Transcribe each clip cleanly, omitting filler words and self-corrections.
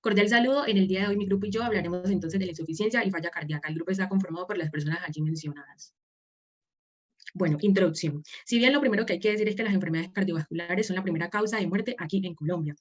Cordial saludo. En el día de hoy mi grupo y yo hablaremos entonces de la insuficiencia y falla cardíaca. El grupo está conformado por las personas allí mencionadas. Bueno, introducción. Si bien lo primero que hay que decir es que las enfermedades cardiovasculares son la primera causa de muerte aquí en Colombia.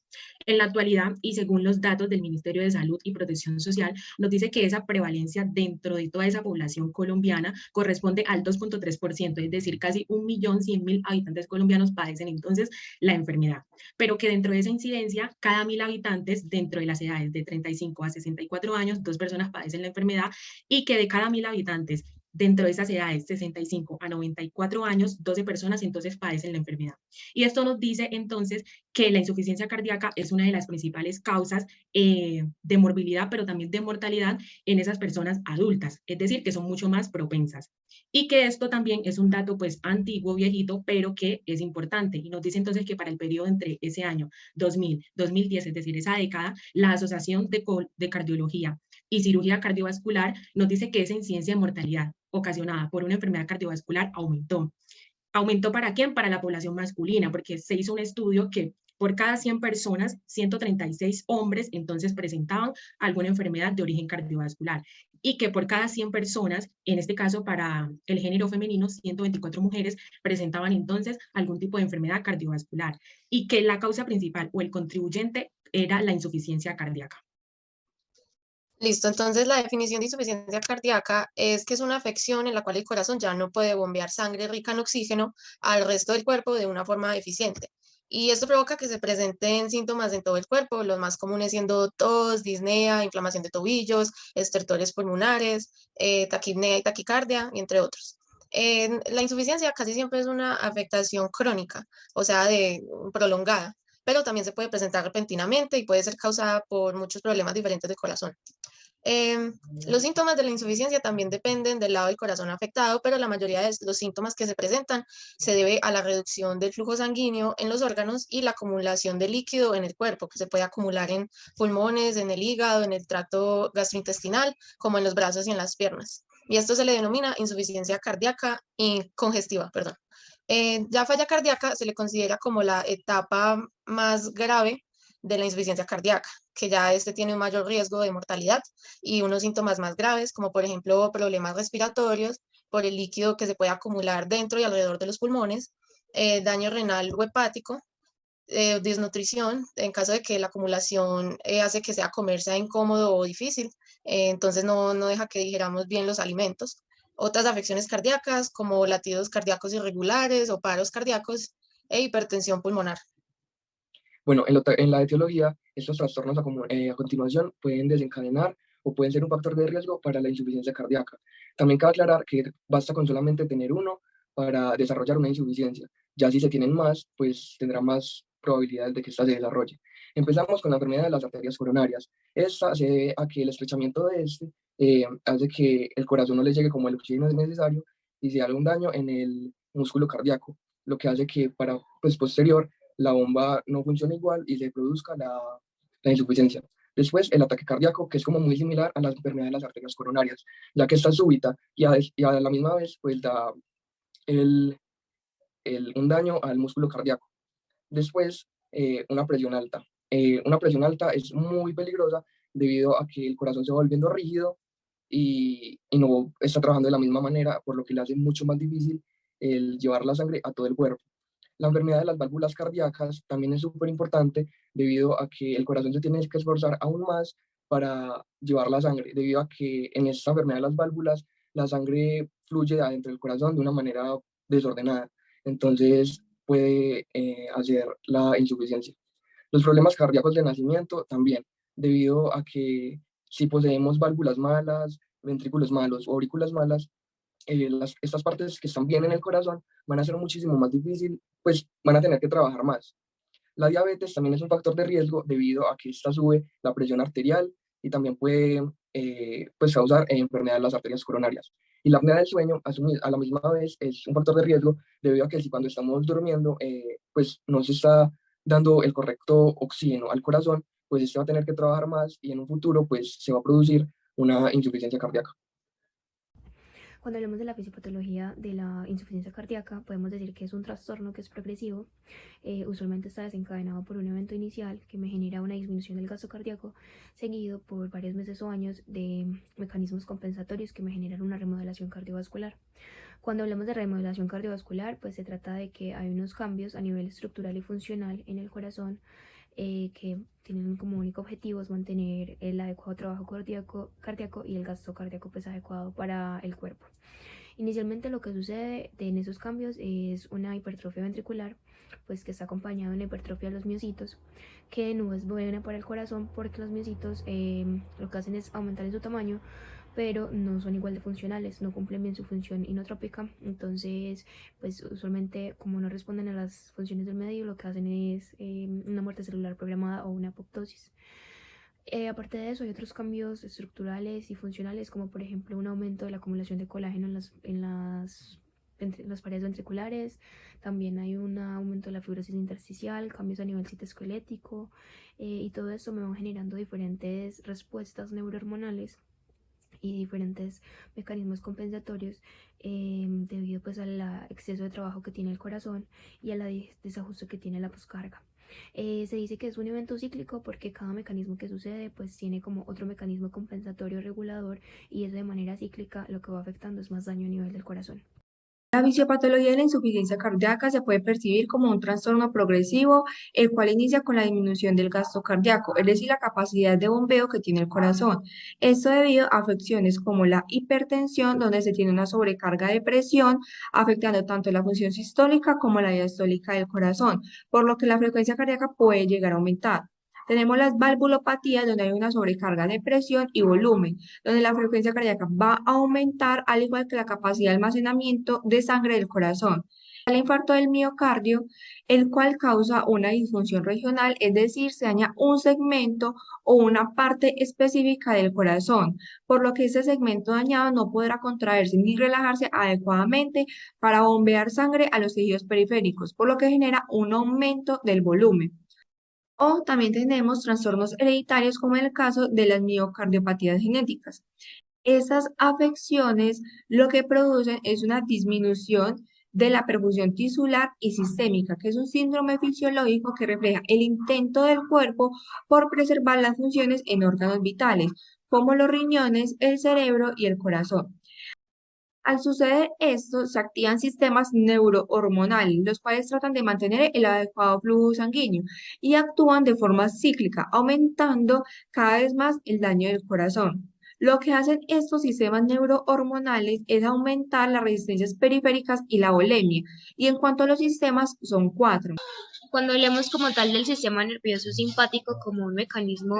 En la actualidad, y según los datos del Ministerio de Salud y Protección Social, nos dice que esa prevalencia dentro de toda esa población colombiana corresponde al 2,3%, es decir, casi 1.100.000 habitantes colombianos padecen entonces la enfermedad. Pero que dentro de esa incidencia, cada 1.000 habitantes, dentro de las edades de 35 a 64 años, 2 personas padecen la enfermedad, y que de cada 1.000 habitantes, dentro de esas edades, 65 a 94 años, 12 personas entonces padecen la enfermedad. Y esto nos dice entonces que la insuficiencia cardíaca es una de las principales causas de morbilidad, pero también de mortalidad en esas personas adultas, es decir, que son mucho más propensas. Y que esto también es un dato pues antiguo, viejito, pero que es importante. Y nos dice entonces que para el periodo entre ese año 2000-2010, es decir, esa década, la Asociación de Cardiología y Cirugía Cardiovascular nos dice que esa incidencia de mortalidad ocasionada por una enfermedad cardiovascular aumentó. ¿Aumentó para quién? Para la población masculina, porque se hizo un estudio que por cada 100 personas, 136 hombres entonces presentaban alguna enfermedad de origen cardiovascular, y que por cada 100 personas, en este caso para el género femenino, 124 mujeres presentaban entonces algún tipo de enfermedad cardiovascular, y que la causa principal o el contribuyente era la insuficiencia cardíaca. Listo, entonces la definición de insuficiencia cardíaca es que es una afección en la cual el corazón ya no puede bombear sangre rica en oxígeno al resto del cuerpo de una forma eficiente. Y esto provoca que se presenten síntomas en todo el cuerpo, los más comunes siendo tos, disnea, inflamación de tobillos, estertores pulmonares, taquipnea y taquicardia, y entre otros. La insuficiencia casi siempre es una afectación crónica, o sea, prolongada, pero también se puede presentar repentinamente y puede ser causada por muchos problemas diferentes del corazón. Los síntomas de la insuficiencia también dependen del lado del corazón afectado, pero la mayoría de los síntomas que se presentan se debe a la reducción del flujo sanguíneo en los órganos y la acumulación de líquido en el cuerpo, que se puede acumular en pulmones, en el hígado, en el tracto gastrointestinal, como en los brazos y en las piernas. Y esto se le denomina insuficiencia cardíaca y congestiva, perdón. Ya falla cardíaca se le considera como la etapa más grave de la insuficiencia cardíaca, que ya este tiene un mayor riesgo de mortalidad y unos síntomas más graves, como por ejemplo problemas respiratorios por el líquido que se puede acumular dentro y alrededor de los pulmones, daño renal o hepático, desnutrición, en caso de que la acumulación hace que sea comer sea incómodo o difícil, entonces no deja que digiramos bien los alimentos. Otras afecciones cardíacas como latidos cardíacos irregulares o paros cardíacos e hipertensión pulmonar. Bueno, en la etiología, estos trastornos a continuación pueden desencadenar o pueden ser un factor de riesgo para la insuficiencia cardíaca. También cabe aclarar que basta con solamente tener uno para desarrollar una insuficiencia. Ya si se tienen más, pues tendrá más probabilidades de que esta se desarrolle. Empezamos con la enfermedad de las arterias coronarias. Esta se debe a que el estrechamiento de este hace que el corazón no le llegue como el oxígeno es necesario y se haga un daño en el músculo cardíaco, lo que hace que para pues, posterior la bomba no funciona igual y se produzca la insuficiencia. Después, el ataque cardíaco, que es como muy similar a la enfermedad de las arterias coronarias, ya que está súbita y a la misma vez pues da el, un daño al músculo cardíaco. Después, una presión alta. Una presión alta es muy peligrosa debido a que el corazón se va volviendo rígido y no está trabajando de la misma manera, por lo que le hace mucho más difícil el llevar la sangre a todo el cuerpo. La enfermedad de las válvulas cardíacas también es súper importante debido a que el corazón se tiene que esforzar aún más para llevar la sangre, debido a que en esta enfermedad de las válvulas la sangre fluye adentro del corazón de una manera desordenada. Entonces puede hacer la insuficiencia. Los problemas cardíacos de nacimiento también, debido a que si poseemos válvulas malas, ventrículos malos o aurículas malas, estas partes que están bien en el corazón van a ser muchísimo más difícil, pues van a tener que trabajar más. La diabetes también es un factor de riesgo debido a que esta sube la presión arterial y también puede pues causar enfermedad de las arterias coronarias. Y la apnea del sueño, a la misma vez, es un factor de riesgo debido a que si cuando estamos durmiendo, pues no se está dando el correcto oxígeno al corazón, pues este va a tener que trabajar más y en un futuro, pues se va a producir una insuficiencia cardíaca. Cuando hablamos de la fisiopatología de la insuficiencia cardíaca, podemos decir que es un trastorno que es progresivo. Usualmente está desencadenado por un evento inicial que me genera una disminución del gasto cardíaco, seguido por varios meses o años de mecanismos compensatorios que me generan una remodelación cardiovascular. Cuando hablamos de remodelación cardiovascular, pues se trata de que hay unos cambios a nivel estructural y funcional en el corazón que tienen como único objetivo es mantener el adecuado trabajo cardíaco y el gasto cardíaco pues adecuado para el cuerpo. Inicialmente lo que sucede en esos cambios es una hipertrofia ventricular, pues que está acompañada de una hipertrofia de los miocitos, que no es buena para el corazón porque los miocitos lo que hacen es aumentar en su tamaño, pero no son igual de funcionales, no cumplen bien su función inotrópica. Entonces, pues usualmente como no responden a las funciones del medio, lo que hacen es una muerte celular programada o una apoptosis. Aparte de eso, hay otros cambios estructurales y funcionales, como por ejemplo un aumento de la acumulación de colágeno en las paredes ventriculares. También hay un aumento de la fibrosis intersticial, cambios a nivel citoesquelético, y todo esto me va generando diferentes respuestas neurohormonales y diferentes mecanismos compensatorios debido pues al exceso de trabajo que tiene el corazón y al desajuste que tiene la poscarga. Se dice que es un evento cíclico porque cada mecanismo que sucede pues tiene como otro mecanismo compensatorio regulador, y es de manera cíclica lo que va afectando es más daño a nivel del corazón. La fisiopatología de la insuficiencia cardíaca se puede percibir como un trastorno progresivo, el cual inicia con la disminución del gasto cardíaco, es decir, la capacidad de bombeo que tiene el corazón. Esto debido a afecciones como la hipertensión, donde se tiene una sobrecarga de presión, afectando tanto la función sistólica como la diastólica del corazón, por lo que la frecuencia cardíaca puede llegar a aumentar. Tenemos las valvulopatías, donde hay una sobrecarga de presión y volumen, donde la frecuencia cardíaca va a aumentar, al igual que la capacidad de almacenamiento de sangre del corazón. El infarto del miocardio, el cual causa una disfunción regional, es decir, se daña un segmento o una parte específica del corazón, por lo que ese segmento dañado no podrá contraerse ni relajarse adecuadamente para bombear sangre a los tejidos periféricos, por lo que genera un aumento del volumen. O también tenemos trastornos hereditarios como en el caso de las miocardiopatías genéticas. Esas afecciones lo que producen es una disminución de la perfusión tisular y sistémica, que es un síndrome fisiológico que refleja el intento del cuerpo por preservar las funciones en órganos vitales, como los riñones, el cerebro y el corazón. Al suceder esto, se activan sistemas neurohormonales, los cuales tratan de mantener el adecuado flujo sanguíneo y actúan de forma cíclica, aumentando cada vez más el daño del corazón. Lo que hacen estos sistemas neurohormonales es aumentar las resistencias periféricas y la volemia. Y en cuanto a los sistemas, son cuatro. Cuando hablemos como tal del sistema nervioso simpático como un mecanismo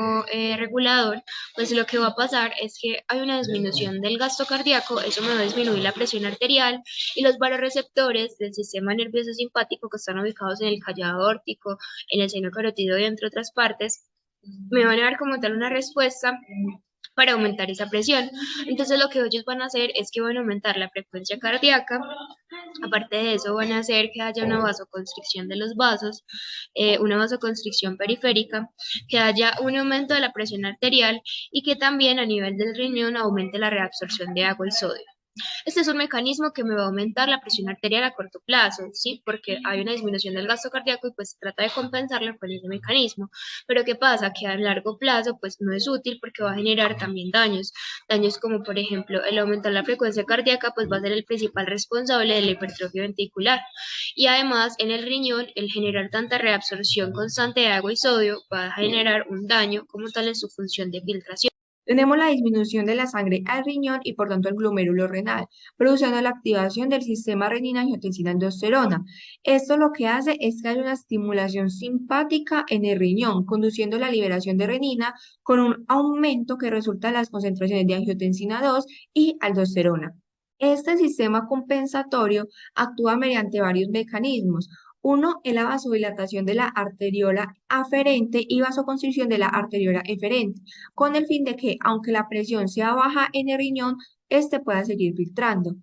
regulador, pues lo que va a pasar es que hay una disminución del gasto cardíaco, eso me va a disminuir la presión arterial, y los vasoreceptores del sistema nervioso simpático que están ubicados en el callado aórtico, en el seno carotídeo y entre otras partes, me van a dar como tal una respuesta para aumentar esa presión. Entonces lo que ellos van a hacer es que van a aumentar la frecuencia cardíaca. Aparte de eso, van a hacer que haya una vasoconstricción de los vasos, una vasoconstricción periférica, que haya un aumento de la presión arterial y que también a nivel del riñón aumente la reabsorción de agua y sodio. Este es un mecanismo que me va a aumentar la presión arterial a corto plazo, ¿sí? Porque hay una disminución del gasto cardíaco y pues se trata de compensarlo con ese mecanismo. Pero ¿qué pasa? Que a largo plazo pues no es útil porque va a generar también daños. Daños como por ejemplo el aumentar la frecuencia cardíaca pues va a ser el principal responsable de la hipertrofia ventricular. Y además en el riñón el generar tanta reabsorción constante de agua y sodio va a generar un daño como tal en su función de filtración. Tenemos la disminución de la sangre al riñón y por tanto al glomérulo renal, produciendo la activación del sistema renina-angiotensina-aldosterona. Esto lo que hace es que haya una estimulación simpática en el riñón, conduciendo la liberación de renina con un aumento que resulta en las concentraciones de angiotensina 2 y aldosterona. Este sistema compensatorio actúa mediante varios mecanismos. Uno es la vasodilatación de la arteriola aferente y vasoconstricción de la arteriola eferente, con el fin de que, aunque la presión sea baja en el riñón, éste pueda seguir filtrando.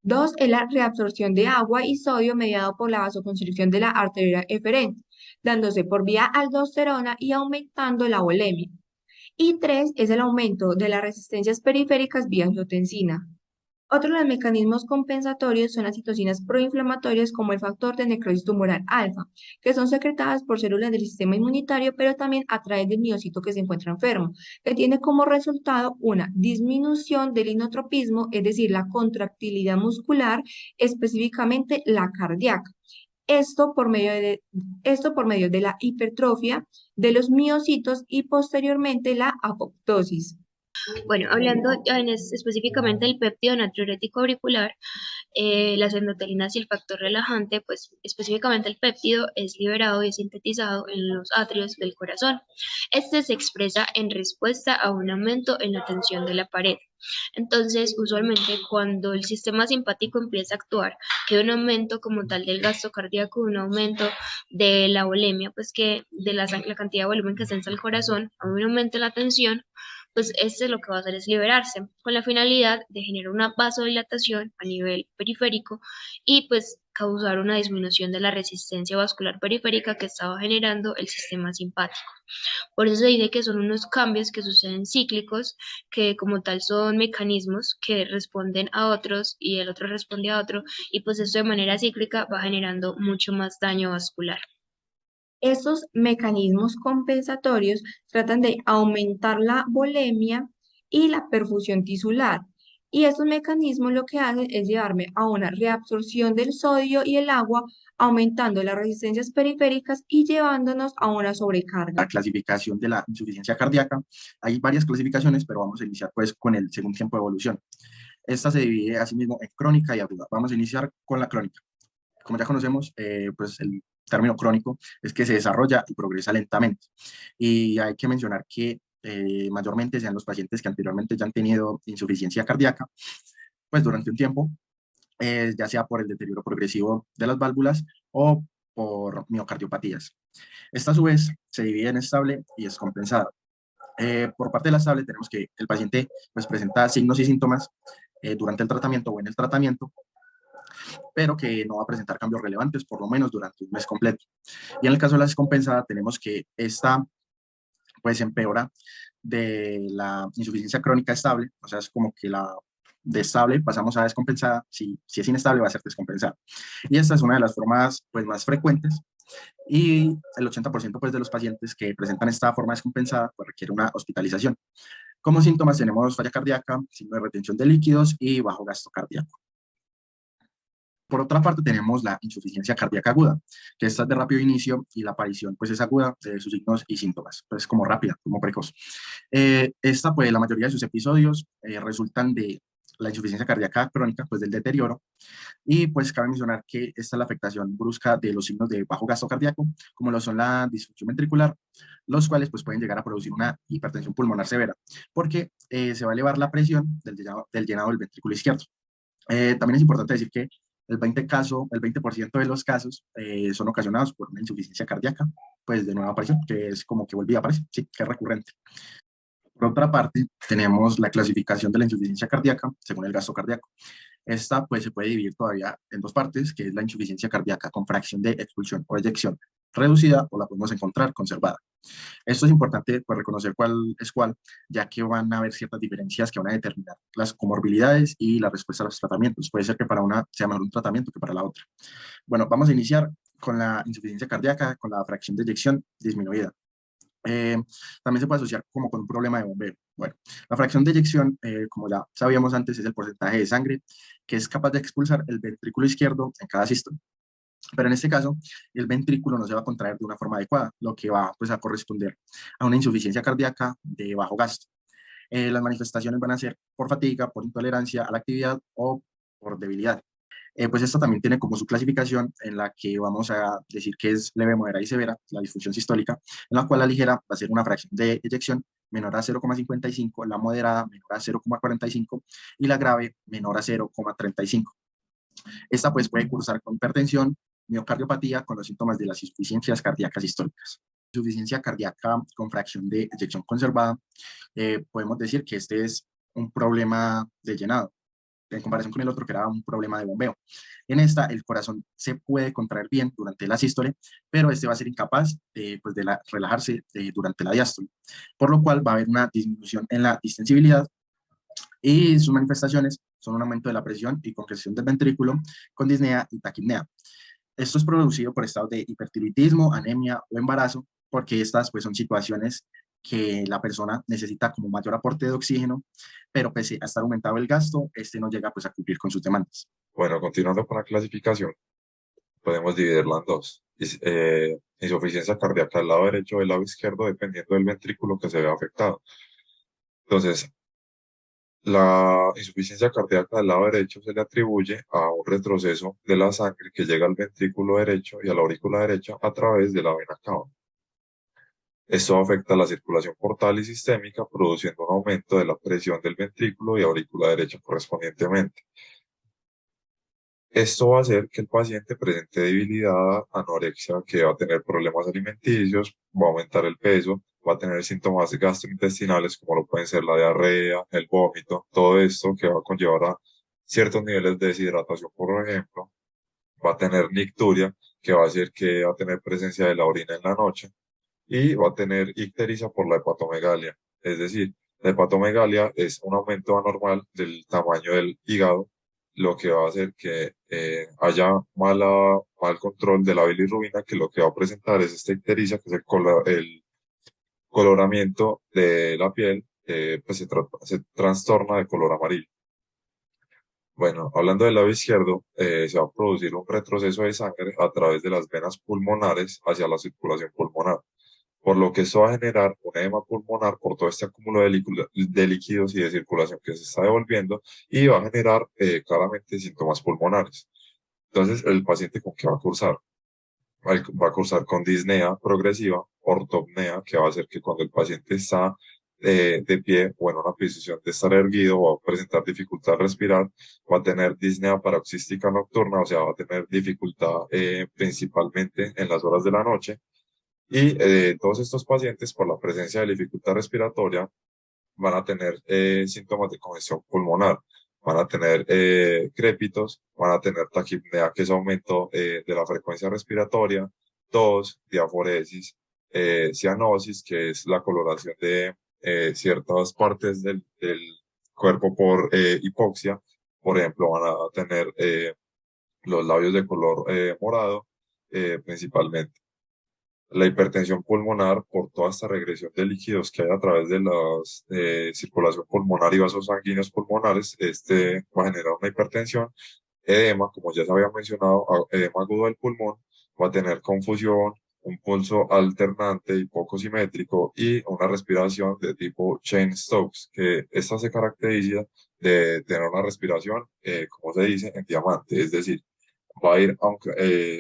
Dos es la reabsorción de agua y sodio mediado por la vasoconstricción de la arteriola eferente, dándose por vía aldosterona y aumentando la volemia. Y tres es el aumento de las resistencias periféricas vía angiotensina. Otro de los mecanismos compensatorios son las citocinas proinflamatorias como el factor de necrosis tumoral alfa, que son secretadas por células del sistema inmunitario, pero también a través del miocito que se encuentra enfermo, que tiene como resultado una disminución del inotropismo, es decir, la contractilidad muscular, específicamente la cardíaca. Esto por medio de la hipertrofia de los miocitos y posteriormente la apoptosis. Bueno, hablando específicamente del péptido natriurético auricular, las endotelinas y el factor relajante, pues específicamente el péptido es liberado y sintetizado en los atrios del corazón. Este se expresa en respuesta a un aumento en la tensión de la pared. Entonces, usualmente cuando el sistema simpático empieza a actuar, que hay un aumento como tal del gasto cardíaco, un aumento de la volemia, pues que de la cantidad de volumen que sensa el corazón, hay un aumento en la tensión, pues este lo que va a hacer es liberarse, con la finalidad de generar una vasodilatación a nivel periférico y pues causar una disminución de la resistencia vascular periférica que estaba generando el sistema simpático. Por eso se dice que son unos cambios que suceden cíclicos, que como tal son mecanismos que responden a otros y el otro responde a otro, y pues esto de manera cíclica va generando mucho más daño vascular. Estos mecanismos compensatorios tratan de aumentar la volemia y la perfusión tisular. Y estos mecanismos lo que hacen es llevarme a una reabsorción del sodio y el agua, aumentando las resistencias periféricas y llevándonos a una sobrecarga. La clasificación de la insuficiencia cardíaca, hay varias clasificaciones, pero vamos a iniciar pues con el segundo tiempo de evolución. Esta se divide asimismo en crónica y aguda. Vamos a iniciar con la crónica. Como ya conocemos, pues el término crónico es que se desarrolla y progresa lentamente. Y hay que mencionar que mayormente sean los pacientes que anteriormente ya han tenido insuficiencia cardíaca, pues durante un tiempo, ya sea por el deterioro progresivo de las válvulas o por miocardiopatías. Esta a su vez se divide en estable y descompensada. Por parte de la estable tenemos que el paciente pues, presenta signos y síntomas durante el tratamiento o en el tratamiento, pero que no va a presentar cambios relevantes por lo menos durante un mes completo. Y en el caso de la descompensada tenemos que esta pues empeora de la insuficiencia crónica estable, o sea, es como que la de estable pasamos a descompensada, si es inestable va a ser descompensada. Y esta es una de las formas pues más frecuentes y el 80% pues de los pacientes que presentan esta forma descompensada pues requiere una hospitalización. Como síntomas tenemos falla cardíaca, signo de retención de líquidos y bajo gasto cardíaco. Por otra parte tenemos la insuficiencia cardíaca aguda, que esta es de rápido inicio y la aparición pues es aguda de sus signos y síntomas, pues como rápida, como precoz. Esta pues la mayoría de sus episodios resultan de la insuficiencia cardíaca crónica, pues del deterioro, y pues cabe mencionar que esta es la afectación brusca de los signos de bajo gasto cardíaco, como lo son la disfunción ventricular, los cuales pues pueden llegar a producir una hipertensión pulmonar severa, porque se va a elevar la presión del llenado del ventrículo izquierdo. También es importante decir que el 20% de los casos son ocasionados por una insuficiencia cardíaca, pues de nueva aparición, que es como que vuelve a aparecer, sí, que es recurrente. Por otra parte, tenemos la clasificación de la insuficiencia cardíaca según el gasto cardíaco. Esta pues se puede dividir todavía en dos partes, que es la insuficiencia cardíaca con fracción de expulsión o eyección reducida, o la podemos encontrar conservada. Esto es importante pues, reconocer cuál es cuál, ya que van a haber ciertas diferencias que van a determinar las comorbilidades y la respuesta a los tratamientos. Puede ser que para una sea mejor un tratamiento que para la otra. Bueno, vamos a iniciar con la insuficiencia cardíaca con la fracción de eyección disminuida. También se puede asociar como con un problema de bombeo. Bueno, la fracción de eyección, como ya sabíamos antes, es el porcentaje de sangre que es capaz de expulsar el ventrículo izquierdo en cada sístole. Pero en este caso, el ventrículo no se va a contraer de una forma adecuada, lo que va pues, a corresponder a una insuficiencia cardíaca de bajo gasto. Las manifestaciones van a ser por fatiga, por intolerancia a la actividad o por debilidad. Pues esta también tiene como su clasificación en la que vamos a decir que es leve, moderada y severa, la disfunción sistólica, en la cual la ligera va a ser una fracción de eyección menor a 0,55, la moderada menor a 0,45 y la grave menor a 0,35. Esta pues puede cursar con hipertensión, miocardiopatía con los síntomas de las insuficiencias cardíacas históricas. Insuficiencia cardíaca con fracción de eyección conservada, podemos decir que este es un problema de llenado, en comparación con el otro que era un problema de bombeo. En esta, el corazón se puede contraer bien durante la sístole, pero este va a ser incapaz pues de relajarse durante la diástole, por lo cual va a haber una disminución en la distensibilidad Y sus manifestaciones son un aumento de la presión y congestión del ventrículo con disnea y taquipnea. Esto es producido por estados de hipertiroidismo, anemia o embarazo, porque estas pues, son situaciones que la persona necesita como mayor aporte de oxígeno, pero pese a estar aumentado el gasto, este no llega pues, a cumplir con sus demandas. Bueno, continuando con la clasificación, podemos dividirla en dos. Insuficiencia cardíaca del lado derecho o del lado izquierdo, dependiendo del ventrículo que se vea afectado. Entonces, la insuficiencia cardíaca del lado derecho se le atribuye a un retroceso de la sangre que llega al ventrículo derecho y a la aurícula derecha a través de la vena cava. Esto afecta la circulación portal y sistémica, produciendo un aumento de la presión del ventrículo y aurícula derecha correspondientemente. Esto va a hacer que el paciente presente debilidad, anorexia, que va a tener problemas alimenticios, va a aumentar el peso, va a tener síntomas gastrointestinales como lo pueden ser la diarrea, el vómito, todo esto que va a conllevar a ciertos niveles de deshidratación, por ejemplo. Va a tener nicturia, que va a hacer que va a tener presencia de la orina en la noche y va a tener ictericia por la hepatomegalia. Es decir, la hepatomegalia es un aumento anormal del tamaño del hígado, lo que va a hacer que haya mal control de la bilirrubina, que lo que va a presentar es esta ictericia, que es el coloramiento de la piel, pues se trastorna de color amarillo. Bueno, hablando del lado izquierdo, se va a producir un retroceso de sangre a través de las venas pulmonares hacia la circulación pulmonar, por lo que esto va a generar un edema pulmonar por todo este acúmulo de líquidos y de circulación que se está devolviendo y va a generar claramente síntomas pulmonares. Entonces, ¿el paciente con qué va a cursar? Va a cursar con disnea progresiva, ortopnea, que va a hacer que cuando el paciente está de pie o en una posición de estar erguido va a presentar dificultad al respirar, va a tener disnea paroxística nocturna, o sea, va a tener dificultad principalmente en las horas de la noche. Y todos estos pacientes, por la presencia de dificultad respiratoria, van a tener síntomas de congestión pulmonar, van a tener crépitos, van a tener taquipnea, que es aumento de la frecuencia respiratoria, tos, diaforesis, cianosis, que es la coloración de ciertas partes del cuerpo por hipoxia. Por ejemplo, van a tener los labios de color morado, principalmente. La hipertensión pulmonar, por toda esta regresión de líquidos que hay a través de la circulación pulmonar y vasos sanguíneos pulmonares, este va a generar una hipertensión, edema, como ya se había mencionado, edema agudo del pulmón, va a tener confusión, un pulso alternante y poco simétrico y una respiración de tipo Cheyne-Stokes, que esta se caracteriza de tener una respiración, como se dice, en diamante, es decir, va a ir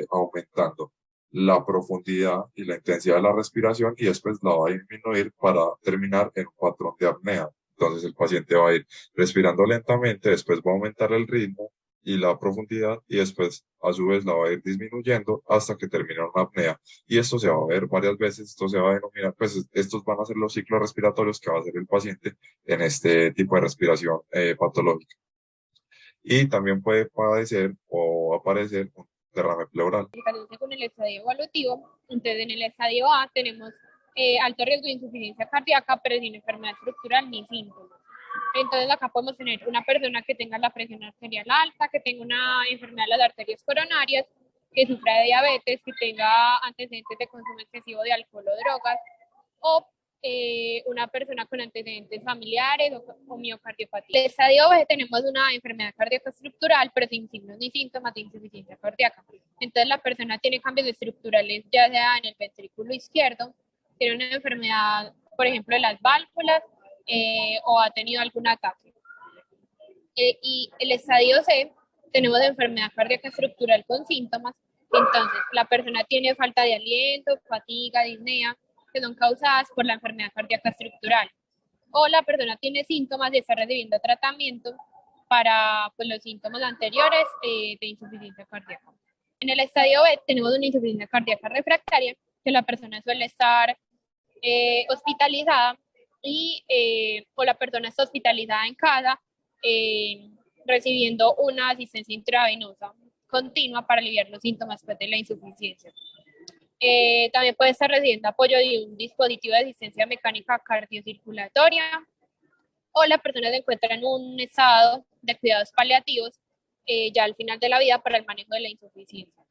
aumentando la profundidad y la intensidad de la respiración y después la va a disminuir para terminar en un patrón de apnea. Entonces el paciente va a ir respirando lentamente, después va a aumentar el ritmo y la profundidad y después a su vez la va a ir disminuyendo hasta que termine en una apnea. Y esto se va a ver varias veces, esto se va a denominar, pues estos van a ser los ciclos respiratorios que va a hacer el paciente en este tipo de respiración patológica. Y también puede padecer o aparecer un derrame pleural. Según el estadio evolutivo, entonces en el estadio A tenemos alto riesgo de insuficiencia cardíaca, pero sin enfermedad estructural ni síntomas. Entonces acá podemos tener una persona que tenga la presión arterial alta, que tenga una enfermedad de las arterias coronarias, que sufra de diabetes, que tenga antecedentes de consumo excesivo de alcohol o drogas, o una persona con antecedentes familiares o miocardiopatía. En el estadio B tenemos una enfermedad cardíaca estructural, pero sin signos ni síntomas de insuficiencia cardíaca. Entonces la persona tiene cambios estructurales, ya sea en el ventrículo izquierdo, tiene una enfermedad, por ejemplo, de las válvulas, o ha tenido algún ataque. Y el estadio C, tenemos enfermedad cardíaca estructural con síntomas. Entonces la persona tiene falta de aliento, fatiga, disnea, que son causadas por la enfermedad cardíaca estructural. O la persona tiene síntomas de estar recibiendo tratamiento para pues, los síntomas anteriores de insuficiencia cardíaca. En el estadio B tenemos una insuficiencia cardíaca refractaria, que la persona suele estar hospitalizada o la persona está hospitalizada en casa recibiendo una asistencia intravenosa continua para aliviar los síntomas de la insuficiencia. También puede estar recibiendo apoyo de un dispositivo de asistencia mecánica cardiocirculatoria o la persona se encuentra en un estado de cuidados paliativos ya al final de la vida para el manejo de la insuficiencia.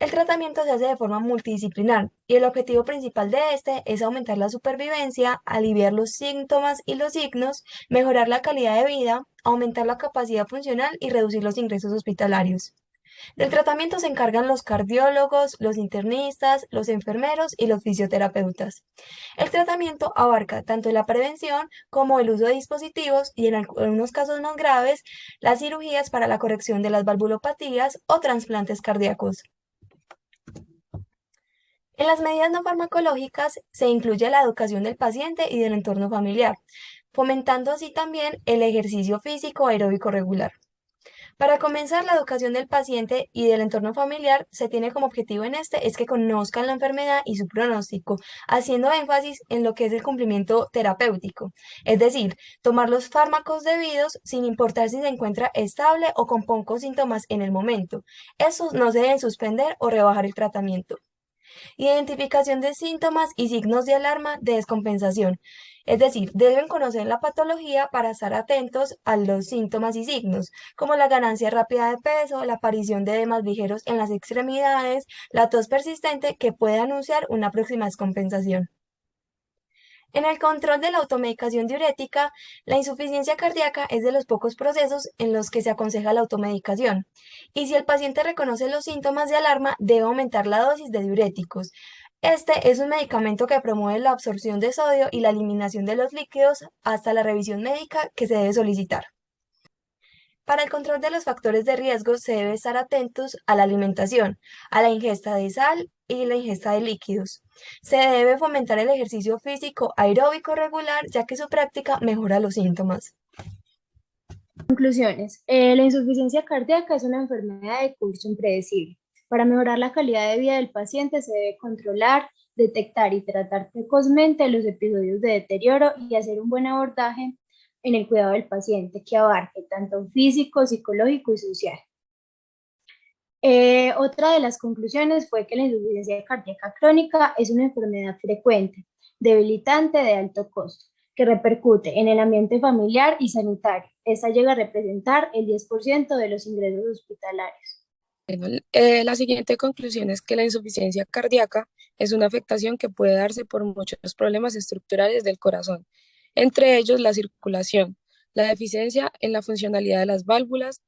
El tratamiento se hace de forma multidisciplinar y el objetivo principal de este es aumentar la supervivencia, aliviar los síntomas y los signos, mejorar la calidad de vida, aumentar la capacidad funcional y reducir los ingresos hospitalarios. Del tratamiento se encargan los cardiólogos, los internistas, los enfermeros y los fisioterapeutas. El tratamiento abarca tanto la prevención como el uso de dispositivos y en algunos casos más graves, las cirugías para la corrección de las valvulopatías o trasplantes cardíacos. En las medidas no farmacológicas se incluye la educación del paciente y del entorno familiar, fomentando así también el ejercicio físico aeróbico regular. Para comenzar, la educación del paciente y del entorno familiar se tiene como objetivo en este es que conozcan la enfermedad y su pronóstico, haciendo énfasis en lo que es el cumplimiento terapéutico, es decir, tomar los fármacos debidos sin importar si se encuentra estable o con pocos síntomas en el momento. Estos no se deben suspender o rebajar el tratamiento. Identificación de síntomas y signos de alarma de descompensación. Es decir, deben conocer la patología para estar atentos a los síntomas y signos, como la ganancia rápida de peso, la aparición de edemas ligeros en las extremidades, la tos persistente que puede anunciar una próxima descompensación. En el control de la automedicación diurética, la insuficiencia cardíaca es de los pocos procesos en los que se aconseja la automedicación. Y si el paciente reconoce los síntomas de alarma, debe aumentar la dosis de diuréticos. Este es un medicamento que promueve la absorción de sodio y la eliminación de los líquidos hasta la revisión médica que se debe solicitar. Para el control de los factores de riesgo se debe estar atentos a la alimentación, a la ingesta de sal y la ingesta de líquidos. Se debe fomentar el ejercicio físico aeróbico regular, ya que su práctica mejora los síntomas. Conclusiones. La insuficiencia cardíaca es una enfermedad de curso impredecible. Para mejorar la calidad de vida del paciente se debe controlar, detectar y tratar precozmente los episodios de deterioro y hacer un buen abordaje en el cuidado del paciente que abarque tanto físico, psicológico y social. Otra de las conclusiones fue que la insuficiencia cardíaca crónica es una enfermedad frecuente, debilitante de alto costo, que repercute en el ambiente familiar y sanitario. Esta llega a representar el 10% de los ingresos hospitalarios. Bueno, la siguiente conclusión es que la insuficiencia cardíaca es una afectación que puede darse por muchos problemas estructurales del corazón, entre ellos la circulación, la deficiencia en la funcionalidad de las válvulas,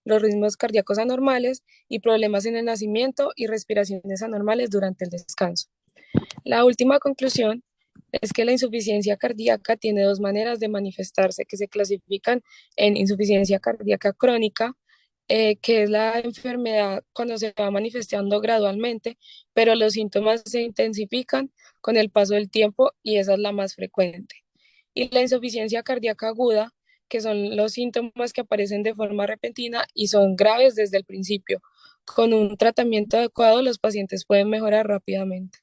los ritmos cardíacos anormales y problemas en el nacimiento y respiraciones anormales durante el descanso. La última conclusión es que la insuficiencia cardíaca tiene dos maneras de manifestarse que se clasifican en insuficiencia cardíaca crónica, que es la enfermedad cuando se va manifestando gradualmente, pero los síntomas se intensifican con el paso del tiempo y esa es la más frecuente. Y la insuficiencia cardíaca aguda, que son los síntomas que aparecen de forma repentina y son graves desde el principio. Con un tratamiento adecuado, los pacientes pueden mejorar rápidamente.